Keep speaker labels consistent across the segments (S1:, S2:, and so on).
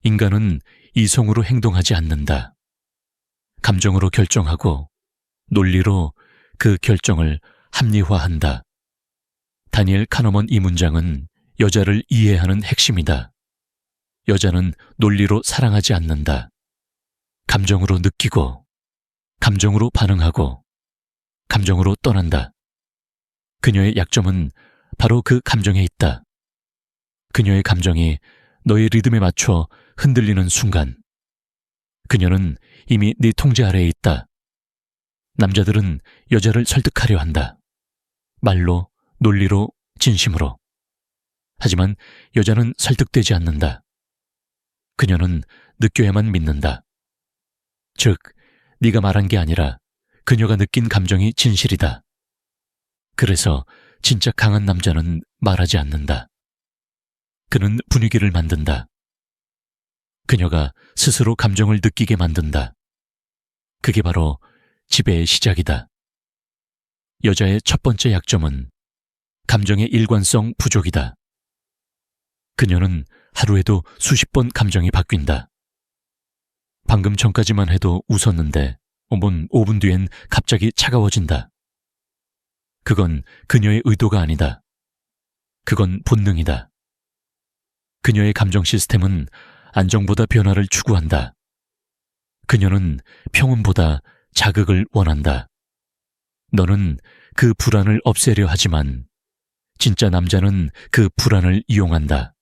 S1: 인간은 이성으로 행동하지 않는다. 감정으로 결정하고 논리로 그 결정을 합리화한다. 다니엘 카너먼 이 문장은 여자를 이해하는 핵심이다. 여자는 논리로 사랑하지 않는다. 감정으로 느끼고, 감정으로 반응하고, 감정으로 떠난다. 그녀의 약점은 바로 그 감정에 있다. 그녀의 감정이 너의 리듬에 맞춰 흔들리는 순간, 그녀는 이미 네 통제 아래에 있다. 남자들은 여자를 설득하려 한다. 말로, 논리로, 진심으로. 하지만 여자는 설득되지 않는다. 그녀는 느껴야만 믿는다. 즉, 네가 말한 게 아니라 그녀가 느낀 감정이 진실이다. 그래서 진짜 강한 남자는 말하지 않는다. 그는 분위기를 만든다. 그녀가 스스로 감정을 느끼게 만든다. 그게 바로 지배의 시작이다. 여자의 첫 번째 약점은 감정의 일관성 부족이다. 그녀는 하루에도 수십 번 감정이 바뀐다. 방금 전까지만 해도 웃었는데 5분 뒤엔 갑자기 차가워진다. 그건 그녀의 의도가 아니다. 그건 본능이다. 그녀의 감정 시스템은 안정보다 변화를 추구한다. 그녀는 평온보다 자극을 원한다. 너는 그 불안을 없애려 하지만 진짜 남자는 그 불안을 이용한다.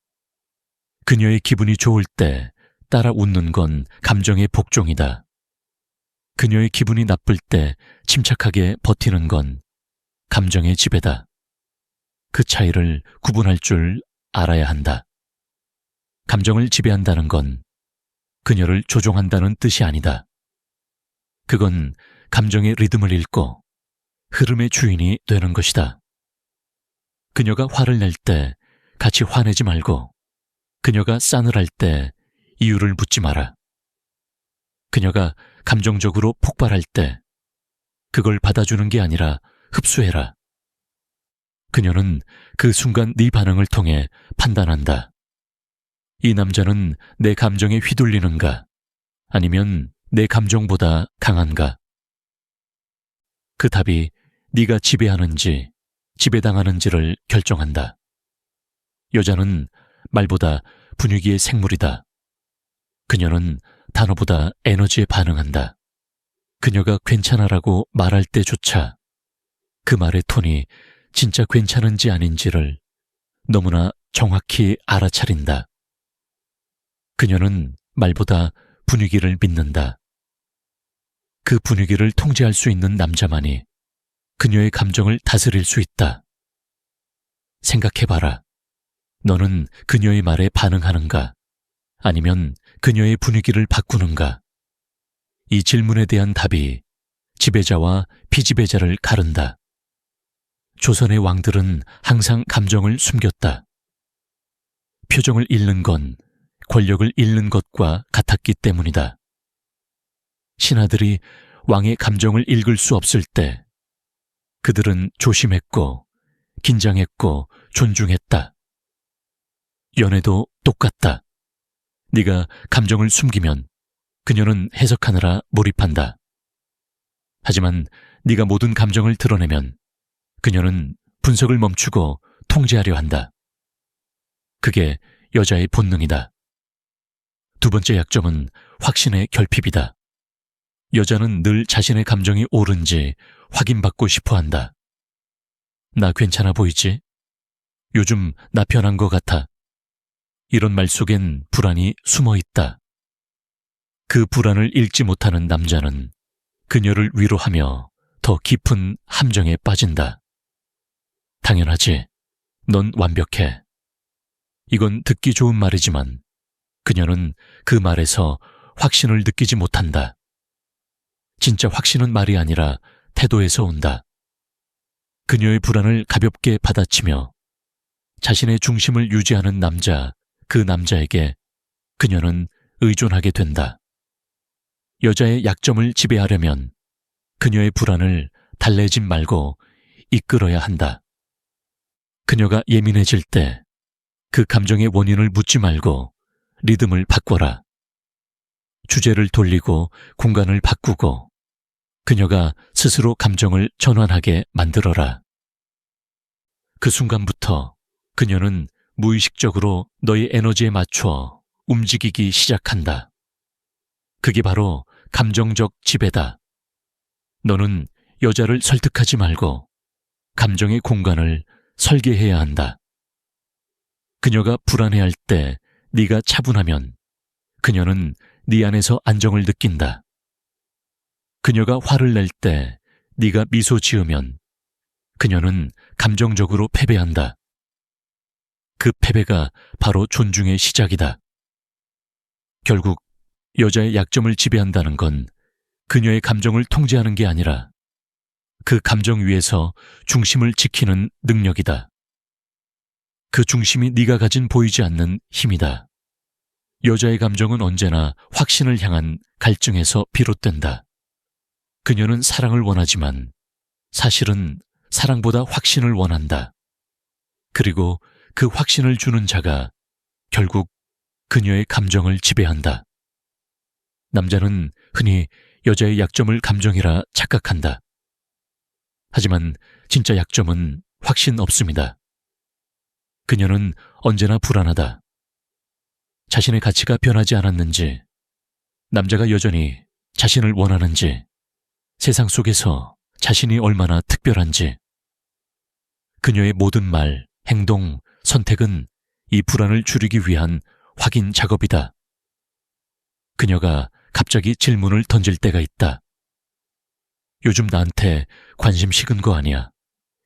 S1: 그녀의 기분이 좋을 때 따라 웃는 건 감정의 복종이다. 그녀의 기분이 나쁠 때 침착하게 버티는 건 감정의 지배다. 그 차이를 구분할 줄 알아야 한다. 감정을 지배한다는 건 그녀를 조종한다는 뜻이 아니다. 그건 감정의 리듬을 읽고 흐름의 주인이 되는 것이다. 그녀가 화를 낼 때 같이 화내지 말고 그녀가 싸늘할 때 이유를 묻지 마라. 그녀가 감정적으로 폭발할 때 그걸 받아주는 게 아니라 흡수해라. 그녀는 그 순간 네 반응을 통해 판단한다. 이 남자는 내 감정에 휘둘리는가 아니면 내 감정보다 강한가? 그 답이 네가 지배하는지 지배당하는지를 결정한다. 여자는 말보다 분위기의 생물이다. 그녀는 단어보다 에너지에 반응한다. 그녀가 괜찮아라고 말할 때조차 그 말의 톤이 진짜 괜찮은지 아닌지를 너무나 정확히 알아차린다. 그녀는 말보다 분위기를 믿는다. 그 분위기를 통제할 수 있는 남자만이 그녀의 감정을 다스릴 수 있다. 생각해봐라. 너는 그녀의 말에 반응하는가? 아니면 그녀의 분위기를 바꾸는가? 이 질문에 대한 답이 지배자와 피지배자를 가른다. 조선의 왕들은 항상 감정을 숨겼다. 표정을 잃는 건 권력을 잃는 것과 같았기 때문이다. 신하들이 왕의 감정을 읽을 수 없을 때 그들은 조심했고 긴장했고 존중했다. 연애도 똑같다. 네가 감정을 숨기면 그녀는 해석하느라 몰입한다. 하지만 네가 모든 감정을 드러내면 그녀는 분석을 멈추고 통제하려 한다. 그게 여자의 본능이다. 두 번째 약점은 확신의 결핍이다. 여자는 늘 자신의 감정이 옳은지 확인받고 싶어 한다. 나 괜찮아 보이지? 요즘 나 변한 것 같아. 이런 말 속엔 불안이 숨어 있다. 그 불안을 읽지 못하는 남자는 그녀를 위로하며 더 깊은 함정에 빠진다. 당연하지. 넌 완벽해. 이건 듣기 좋은 말이지만 그녀는 그 말에서 확신을 느끼지 못한다. 진짜 확신은 말이 아니라 태도에서 온다. 그녀의 불안을 가볍게 받아치며 자신의 중심을 유지하는 남자, 그 남자에게 그녀는 의존하게 된다. 여자의 약점을 지배하려면 그녀의 불안을 달래지 말고 이끌어야 한다. 그녀가 예민해질 때 그 감정의 원인을 묻지 말고 리듬을 바꿔라. 주제를 돌리고 공간을 바꾸고 그녀가 스스로 감정을 전환하게 만들어라. 그 순간부터 그녀는 무의식적으로 너의 에너지에 맞춰 움직이기 시작한다. 그게 바로 감정적 지배다. 너는 여자를 설득하지 말고 감정의 공간을 설계해야 한다. 그녀가 불안해할 때 네가 차분하면 그녀는 네 안에서 안정을 느낀다. 그녀가 화를 낼 때 네가 미소 지으면 그녀는 감정적으로 패배한다. 그 패배가 바로 존중의 시작이다. 결국 여자의 약점을 지배한다는 건 그녀의 감정을 통제하는 게 아니라 그 감정 위에서 중심을 지키는 능력이다. 그 중심이 네가 가진 보이지 않는 힘이다. 여자의 감정은 언제나 확신을 향한 갈증에서 비롯된다. 그녀는 사랑을 원하지만 사실은 사랑보다 확신을 원한다. 그리고 그 확신을 주는 자가 결국 그녀의 감정을 지배한다. 남자는 흔히 여자의 약점을 감정이라 착각한다. 하지만 진짜 약점은 확신 없습니다. 그녀는 언제나 불안하다. 자신의 가치가 변하지 않았는지, 남자가 여전히 자신을 원하는지, 세상 속에서 자신이 얼마나 특별한지, 그녀의 모든 말, 행동, 선택은 이 불안을 줄이기 위한 확인 작업이다. 그녀가 갑자기 질문을 던질 때가 있다. 요즘 나한테 관심 식은 거 아니야.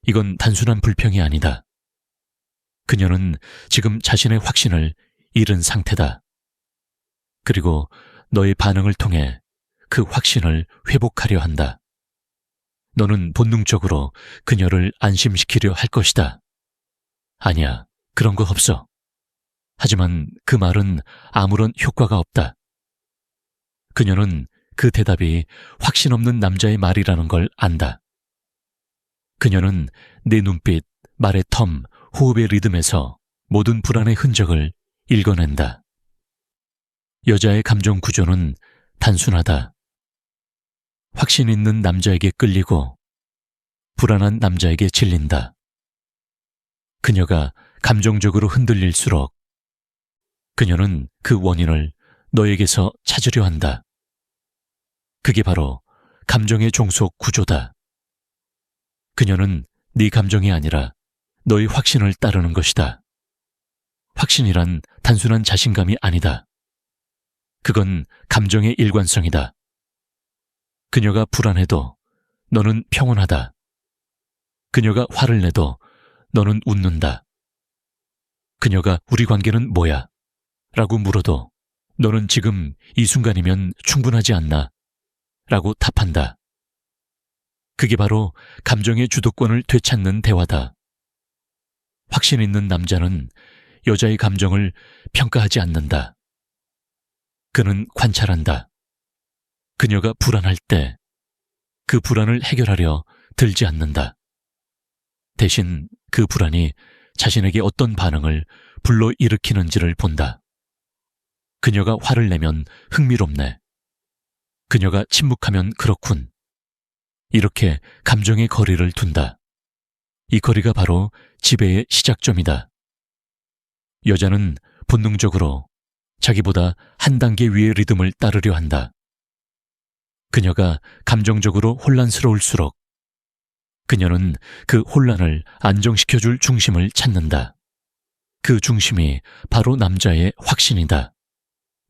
S1: 이건 단순한 불평이 아니다. 그녀는 지금 자신의 확신을 잃은 상태다. 그리고 너의 반응을 통해 그 확신을 회복하려 한다. 너는 본능적으로 그녀를 안심시키려 할 것이다. 아니야, 그런 거 없어. 하지만 그 말은 아무런 효과가 없다. 그녀는 그 대답이 확신 없는 남자의 말이라는 걸 안다. 그녀는 내 눈빛, 말의 텀, 호흡의 리듬에서 모든 불안의 흔적을 읽어낸다. 여자의 감정 구조는 단순하다. 확신 있는 남자에게 끌리고 불안한 남자에게 질린다. 그녀가 감정적으로 흔들릴수록 그녀는 그 원인을 너에게서 찾으려 한다. 그게 바로 감정의 종속 구조다. 그녀는 네 감정이 아니라 너의 확신을 따르는 것이다. 확신이란 단순한 자신감이 아니다. 그건 감정의 일관성이다. 그녀가 불안해도 너는 평온하다. 그녀가 화를 내도 너는 웃는다. 그녀가 우리 관계는 뭐야? 라고 물어도 너는 지금 이 순간이면 충분하지 않나? 라고 답한다. 그게 바로 감정의 주도권을 되찾는 대화다. 확신 있는 남자는 여자의 감정을 평가하지 않는다. 그는 관찰한다. 그녀가 불안할 때 그 불안을 해결하려 들지 않는다. 대신 그 불안이 자신에게 어떤 반응을 불러일으키는지를 본다. 그녀가 화를 내면 흥미롭네. 그녀가 침묵하면 그렇군. 이렇게 감정의 거리를 둔다. 이 거리가 바로 지배의 시작점이다. 여자는 본능적으로 자기보다 한 단계 위의 리듬을 따르려 한다. 그녀가 감정적으로 혼란스러울수록 그녀는 그 혼란을 안정시켜줄 중심을 찾는다. 그 중심이 바로 남자의 확신이다.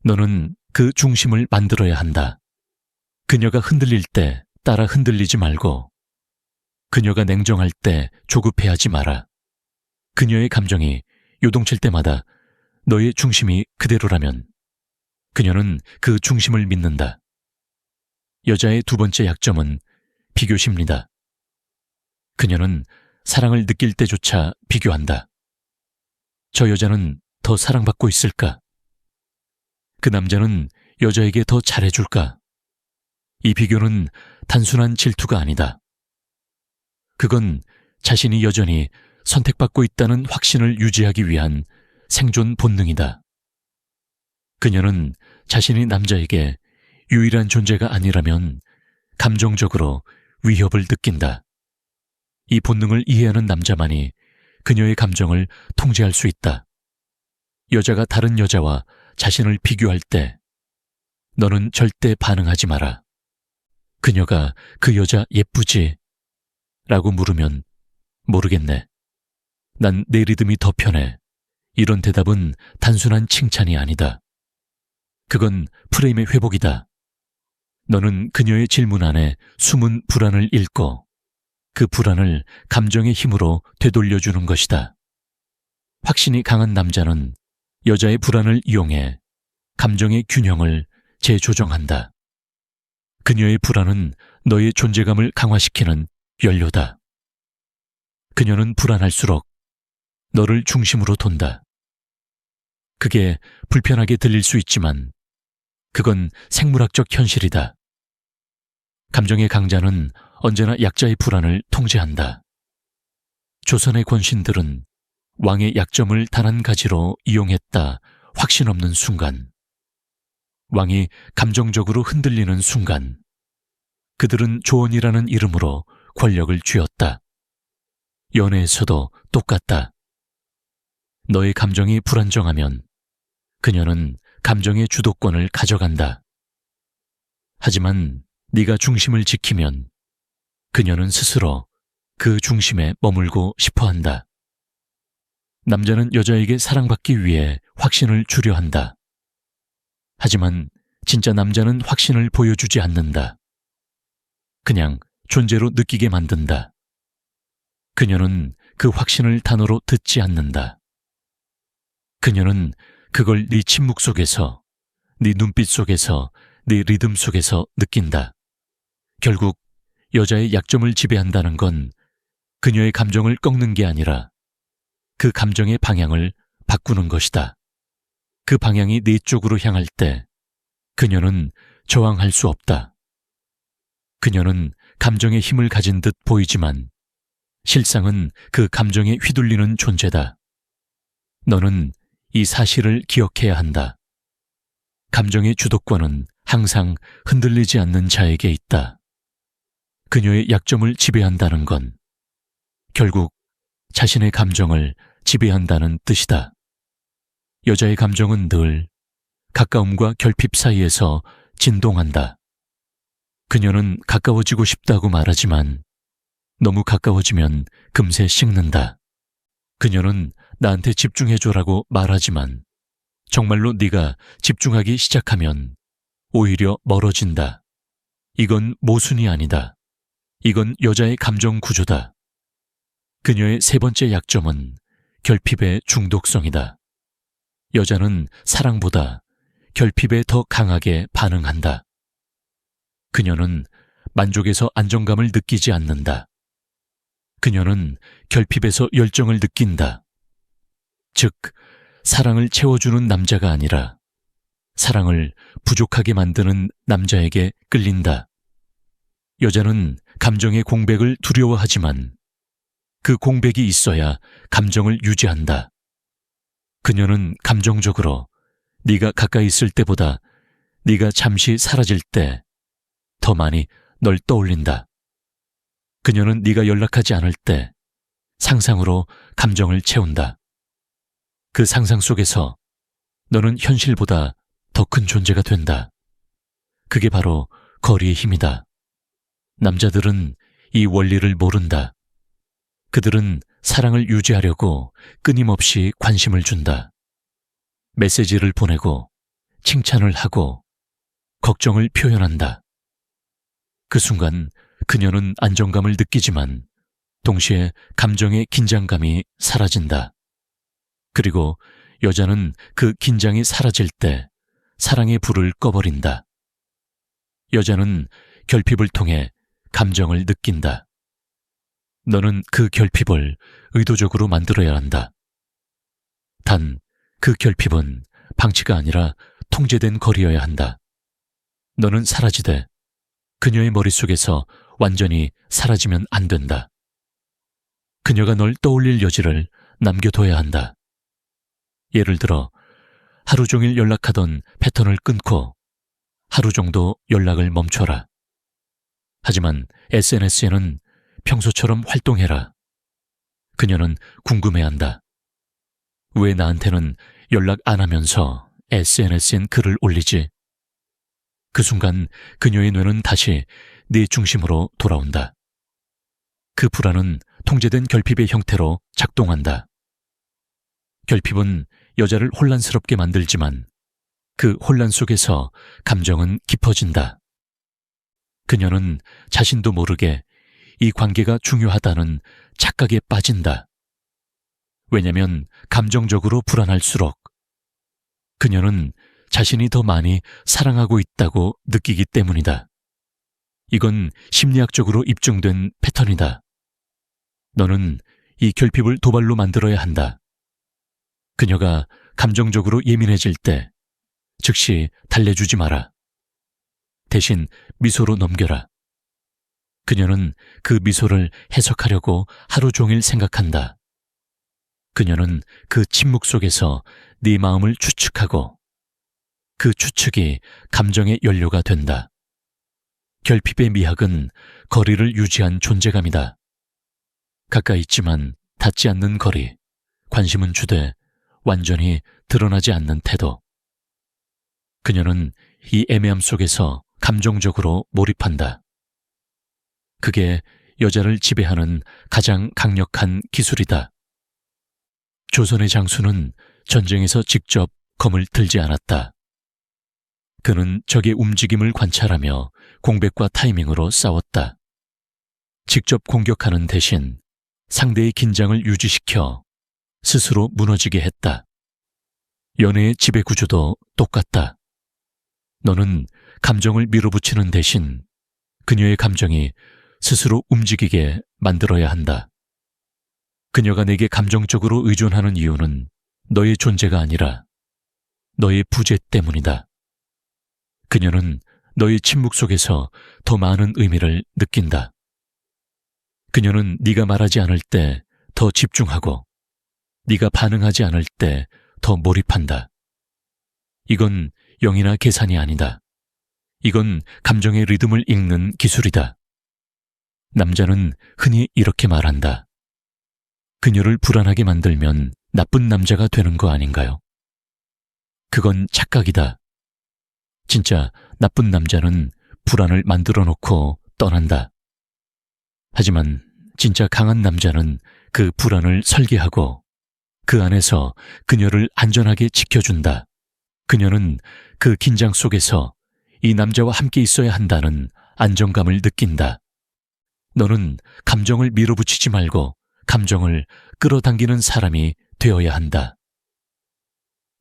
S1: 너는 그 중심을 만들어야 한다. 그녀가 흔들릴 때 따라 흔들리지 말고 그녀가 냉정할 때 조급해하지 마라. 그녀의 감정이 요동칠 때마다 너의 중심이 그대로라면 그녀는 그 중심을 믿는다. 여자의 두 번째 약점은 비교심리다. 그녀는 사랑을 느낄 때조차 비교한다. 저 여자는 더 사랑받고 있을까? 그 남자는 여자에게 더 잘해줄까? 이 비교는 단순한 질투가 아니다. 그건 자신이 여전히 선택받고 있다는 확신을 유지하기 위한 생존 본능이다. 그녀는 자신이 남자에게 유일한 존재가 아니라면 감정적으로 위협을 느낀다. 이 본능을 이해하는 남자만이 그녀의 감정을 통제할 수 있다. 여자가 다른 여자와 자신을 비교할 때 너는 절대 반응하지 마라. 그녀가 그 여자 예쁘지? 라고 물으면 모르겠네. 난 내 리듬이 더 편해. 이런 대답은 단순한 칭찬이 아니다. 그건 프레임의 회복이다. 너는 그녀의 질문 안에 숨은 불안을 읽고 그 불안을 감정의 힘으로 되돌려주는 것이다. 확신이 강한 남자는 여자의 불안을 이용해 감정의 균형을 재조정한다. 그녀의 불안은 너의 존재감을 강화시키는 연료다. 그녀는 불안할수록 너를 중심으로 돈다. 그게 불편하게 들릴 수 있지만 그건 생물학적 현실이다. 감정의 강자는 언제나 약자의 불안을 통제한다. 조선의 권신들은 왕의 약점을 단 한 가지로 이용했다 확신 없는 순간, 왕이 감정적으로 흔들리는 순간, 그들은 조언이라는 이름으로 권력을 쥐었다. 연애에서도 똑같다. 너의 감정이 불안정하면 그녀는 감정의 주도권을 가져간다. 하지만 네가 중심을 지키면 그녀는 스스로 그 중심에 머물고 싶어한다. 남자는 여자에게 사랑받기 위해 확신을 주려 한다. 하지만 진짜 남자는 확신을 보여주지 않는다. 그냥 존재로 느끼게 만든다. 그녀는 그 확신을 단어로 듣지 않는다. 그녀는 그걸 네 침묵 속에서, 네 눈빛 속에서, 네 리듬 속에서 느낀다. 결국 여자의 약점을 지배한다는 건 그녀의 감정을 꺾는 게 아니라 그 감정의 방향을 바꾸는 것이다. 그 방향이 네 쪽으로 향할 때 그녀는 저항할 수 없다. 그녀는 감정의 힘을 가진 듯 보이지만 실상은 그 감정에 휘둘리는 존재다. 너는 이 사실을 기억해야 한다. 감정의 주도권은 항상 흔들리지 않는 자에게 있다. 그녀의 약점을 지배한다는 건 결국 자신의 감정을 지배한다는 뜻이다. 여자의 감정은 늘 가까움과 결핍 사이에서 진동한다. 그녀는 가까워지고 싶다고 말하지만 너무 가까워지면 금세 식는다. 그녀는 나한테 집중해줘라고 말하지만 정말로 네가 집중하기 시작하면 오히려 멀어진다. 이건 모순이 아니다. 이건 여자의 감정 구조다. 그녀의 세 번째 약점은 결핍의 중독성이다. 여자는 사랑보다 결핍에 더 강하게 반응한다. 그녀는 만족에서 안정감을 느끼지 않는다. 그녀는 결핍에서 열정을 느낀다. 즉, 사랑을 채워주는 남자가 아니라 사랑을 부족하게 만드는 남자에게 끌린다. 여자는 감정의 공백을 두려워하지만 그 공백이 있어야 감정을 유지한다. 그녀는 감정적으로 네가 가까이 있을 때보다 네가 잠시 사라질 때 더 많이 널 떠올린다. 그녀는 네가 연락하지 않을 때 상상으로 감정을 채운다. 그 상상 속에서 너는 현실보다 더 큰 존재가 된다. 그게 바로 거리의 힘이다. 남자들은 이 원리를 모른다. 그들은 사랑을 유지하려고 끊임없이 관심을 준다. 메시지를 보내고 칭찬을 하고 걱정을 표현한다. 그 순간 그녀는 안정감을 느끼지만 동시에 감정의 긴장감이 사라진다. 그리고 여자는 그 긴장이 사라질 때 사랑의 불을 꺼버린다. 여자는 결핍을 통해 감정을 느낀다. 너는 그 결핍을 의도적으로 만들어야 한다. 단, 그 결핍은 방치가 아니라 통제된 거리여야 한다. 너는 사라지되 그녀의 머릿속에서 완전히 사라지면 안 된다. 그녀가 널 떠올릴 여지를 남겨둬야 한다. 예를 들어, 하루 종일 연락하던 패턴을 끊고 하루 정도 연락을 멈춰라. 하지만 SNS에는 평소처럼 활동해라. 그녀는 궁금해한다. 왜 나한테는 연락 안 하면서 SNS엔 글을 올리지? 그 순간 그녀의 뇌는 다시 네 중심으로 돌아온다. 그 불안은 통제된 결핍의 형태로 작동한다. 결핍은 여자를 혼란스럽게 만들지만 그 혼란 속에서 감정은 깊어진다. 그녀는 자신도 모르게 이 관계가 중요하다는 착각에 빠진다. 왜냐면 감정적으로 불안할수록 그녀는 자신이 더 많이 사랑하고 있다고 느끼기 때문이다. 이건 심리학적으로 입증된 패턴이다. 너는 이 결핍을 도발로 만들어야 한다. 그녀가 감정적으로 예민해질 때 즉시 달래주지 마라. 대신 미소로 넘겨라. 그녀는 그 미소를 해석하려고 하루 종일 생각한다. 그녀는 그 침묵 속에서 네 마음을 추측하고 그 추측이 감정의 연료가 된다. 결핍의 미학은 거리를 유지한 존재감이다. 가까이 있지만 닿지 않는 거리, 관심은 주되 완전히 드러나지 않는 태도. 그녀는 이 애매함 속에서 감정적으로 몰입한다. 그게 여자를 지배하는 가장 강력한 기술이다. 조선의 장수는 전쟁에서 직접 검을 들지 않았다. 그는 적의 움직임을 관찰하며 공백과 타이밍으로 싸웠다. 직접 공격하는 대신 상대의 긴장을 유지시켜 스스로 무너지게 했다. 연애의 지배 구조도 똑같다. 너는 감정을 밀어붙이는 대신 그녀의 감정이 스스로 움직이게 만들어야 한다. 그녀가 내게 감정적으로 의존하는 이유는 너의 존재가 아니라 너의 부재 때문이다. 그녀는 너의 침묵 속에서 더 많은 의미를 느낀다. 그녀는 네가 말하지 않을 때 더 집중하고 네가 반응하지 않을 때 더 몰입한다. 이건 영이나 계산이 아니다. 이건 감정의 리듬을 읽는 기술이다. 남자는 흔히 이렇게 말한다. 그녀를 불안하게 만들면 나쁜 남자가 되는 거 아닌가요? 그건 착각이다. 진짜 나쁜 남자는 불안을 만들어 놓고 떠난다. 하지만 진짜 강한 남자는 그 불안을 설계하고 그 안에서 그녀를 안전하게 지켜준다. 그녀는 그 긴장 속에서 이 남자와 함께 있어야 한다는 안정감을 느낀다. 너는 감정을 밀어붙이지 말고 감정을 끌어당기는 사람이 되어야 한다.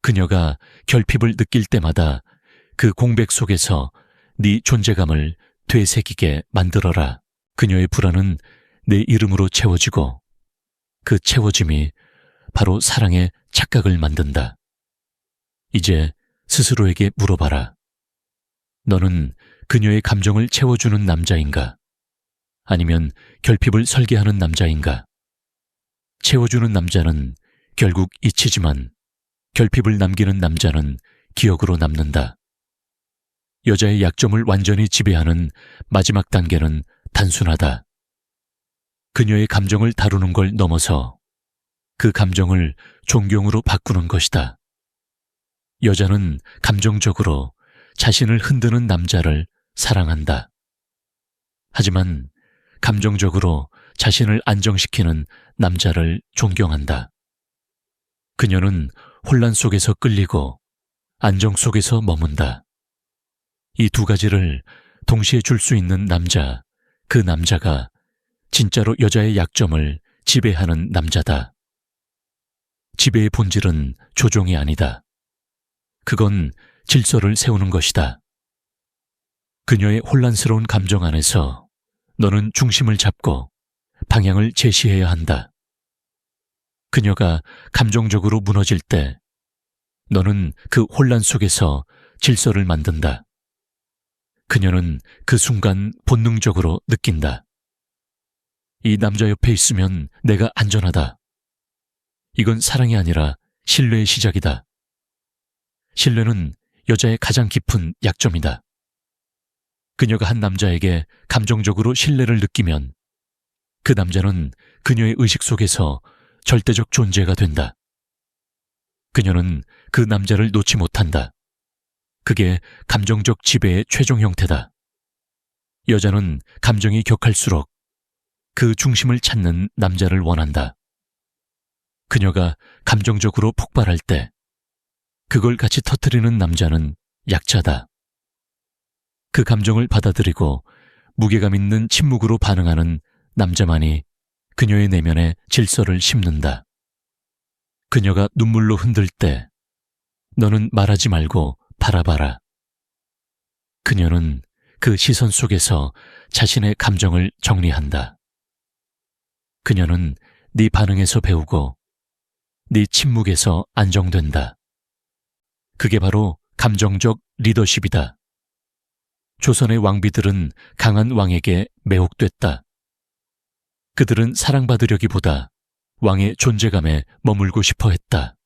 S1: 그녀가 결핍을 느낄 때마다 그 공백 속에서 네 존재감을 되새기게 만들어라. 그녀의 불안은 내 이름으로 채워지고 그 채워짐이 바로 사랑의 착각을 만든다. 이제 스스로에게 물어봐라. 너는 그녀의 감정을 채워주는 남자인가? 아니면 결핍을 설계하는 남자인가? 채워주는 남자는 결국 잊히지만 결핍을 남기는 남자는 기억으로 남는다. 여자의 약점을 완전히 지배하는 마지막 단계는 단순하다. 그녀의 감정을 다루는 걸 넘어서 그 감정을 존경으로 바꾸는 것이다. 여자는 감정적으로 자신을 흔드는 남자를 사랑한다. 하지만 감정적으로 자신을 안정시키는 남자를 존경한다. 그녀는 혼란 속에서 끌리고 안정 속에서 머문다. 이 두 가지를 동시에 줄 수 있는 남자, 그 남자가 진짜로 여자의 약점을 지배하는 남자다. 지배의 본질은 조종이 아니다. 그건 질서를 세우는 것이다. 그녀의 혼란스러운 감정 안에서 너는 중심을 잡고 방향을 제시해야 한다. 그녀가 감정적으로 무너질 때 너는 그 혼란 속에서 질서를 만든다. 그녀는 그 순간 본능적으로 느낀다. 이 남자 옆에 있으면 내가 안전하다. 이건 사랑이 아니라 신뢰의 시작이다. 신뢰는 여자의 가장 깊은 약점이다. 그녀가 한 남자에게 감정적으로 신뢰를 느끼면 그 남자는 그녀의 의식 속에서 절대적 존재가 된다. 그녀는 그 남자를 놓지 못한다. 그게 감정적 지배의 최종 형태다. 여자는 감정이 격할수록 그 중심을 찾는 남자를 원한다. 그녀가 감정적으로 폭발할 때 그걸 같이 터뜨리는 남자는 약자다. 그 감정을 받아들이고 무게감 있는 침묵으로 반응하는 남자만이 그녀의 내면에 질서를 심는다. 그녀가 눈물로 흔들 때 너는 말하지 말고 바라봐라. 그녀는 그 시선 속에서 자신의 감정을 정리한다. 그녀는 네 반응에서 배우고 네 침묵에서 안정된다. 그게 바로 감정적 리더십이다. 조선의 왕비들은 강한 왕에게 매혹됐다. 그들은 사랑받으려기보다 왕의 존재감에 머물고 싶어 했다.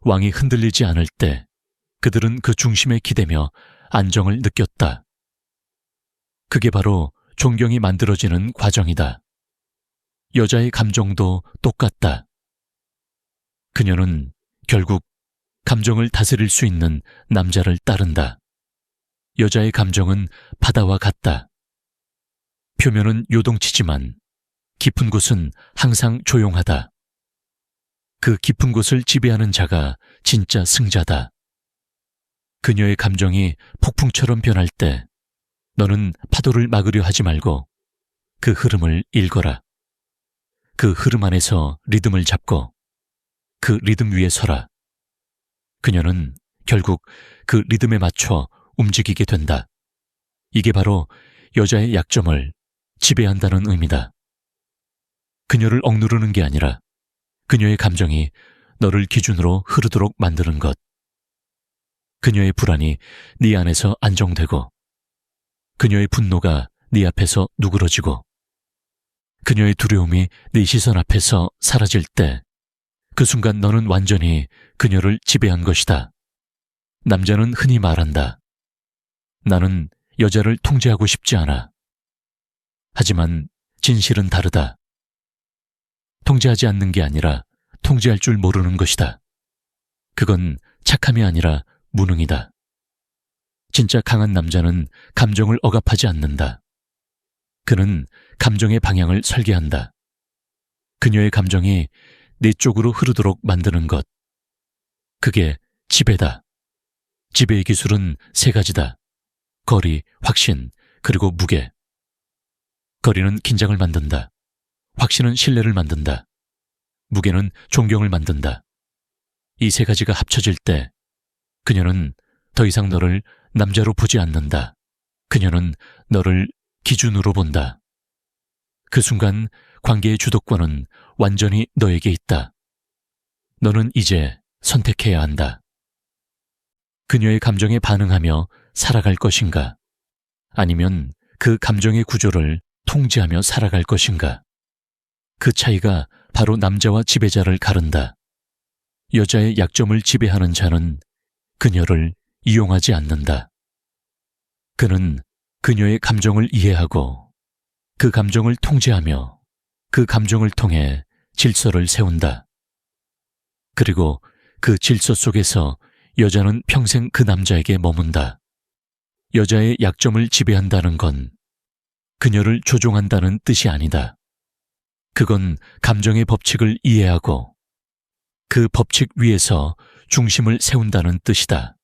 S1: 왕이 흔들리지 않을 때 그들은 그 중심에 기대며 안정을 느꼈다. 그게 바로 존경이 만들어지는 과정이다. 여자의 감정도 똑같다. 그녀는 결국 감정을 다스릴 수 있는 남자를 따른다. 여자의 감정은 바다와 같다. 표면은 요동치지만 깊은 곳은 항상 조용하다. 그 깊은 곳을 지배하는 자가 진짜 승자다. 그녀의 감정이 폭풍처럼 변할 때 너는 파도를 막으려 하지 말고 그 흐름을 읽어라. 그 흐름 안에서 리듬을 잡고 그 리듬 위에 서라. 그녀는 결국 그 리듬에 맞춰 움직이게 된다. 이게 바로 여자의 약점을 지배한다는 의미다. 그녀를 억누르는 게 아니라 그녀의 감정이 너를 기준으로 흐르도록 만드는 것. 그녀의 불안이 네 안에서 안정되고 그녀의 분노가 네 앞에서 누그러지고 그녀의 두려움이 네 시선 앞에서 사라질 때 그 순간 너는 완전히 그녀를 지배한 것이다. 남자는 흔히 말한다. 나는 여자를 통제하고 싶지 않아. 하지만 진실은 다르다. 통제하지 않는 게 아니라 통제할 줄 모르는 것이다. 그건 착함이 아니라 무능이다. 진짜 강한 남자는 감정을 억압하지 않는다. 그는 감정의 방향을 설계한다. 그녀의 감정이 네 쪽으로 흐르도록 만드는 것. 그게 지배다. 지배의 기술은 세 가지다. 거리, 확신, 그리고 무게. 거리는 긴장을 만든다. 확신은 신뢰를 만든다. 무게는 존경을 만든다. 이 세 가지가 합쳐질 때 그녀는 더 이상 너를 남자로 보지 않는다. 그녀는 너를 기준으로 본다. 그 순간 관계의 주도권은 완전히 너에게 있다. 너는 이제 선택해야 한다. 그녀의 감정에 반응하며 살아갈 것인가? 아니면 그 감정의 구조를 통제하며 살아갈 것인가? 그 차이가 바로 남자와 지배자를 가른다. 여자의 약점을 지배하는 자는 그녀를 이용하지 않는다. 그는 그녀의 감정을 이해하고 그 감정을 통제하며 그 감정을 통해 질서를 세운다. 그리고 그 질서 속에서 여자는 평생 그 남자에게 머문다. 여자의 약점을 지배한다는 건 그녀를 조종한다는 뜻이 아니다. 그건 감정의 법칙을 이해하고 그 법칙 위에서 중심을 세운다는 뜻이다.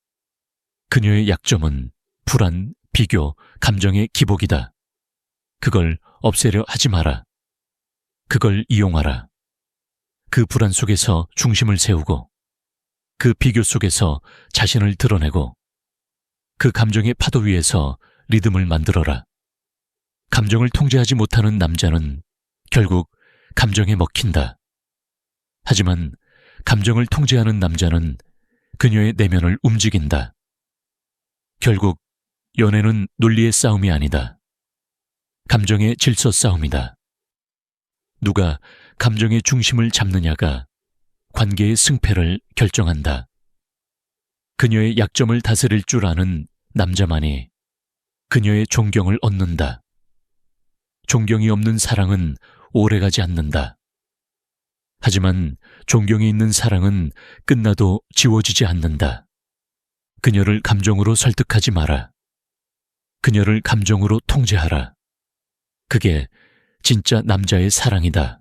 S1: 그녀의 약점은 불안, 비교, 감정의 기복이다. 그걸 없애려 하지 마라. 그걸 이용하라. 그 불안 속에서 중심을 세우고 그 비교 속에서 자신을 드러내고 그 감정의 파도 위에서 리듬을 만들어라. 감정을 통제하지 못하는 남자는 결국 감정에 먹힌다. 하지만 감정을 통제하는 남자는 그녀의 내면을 움직인다. 결국 연애는 논리의 싸움이 아니다. 감정의 질서 싸움이다. 누가 감정의 중심을 잡느냐가 관계의 승패를 결정한다. 그녀의 약점을 다스릴 줄 아는 남자만이 그녀의 존경을 얻는다. 존경이 없는 사랑은 오래가지 않는다. 하지만 존경이 있는 사랑은 끝나도 지워지지 않는다. 그녀를 감정으로 설득하지 마라. 그녀를 감정으로 통제하라. 그게 진짜 남자의 사랑이다.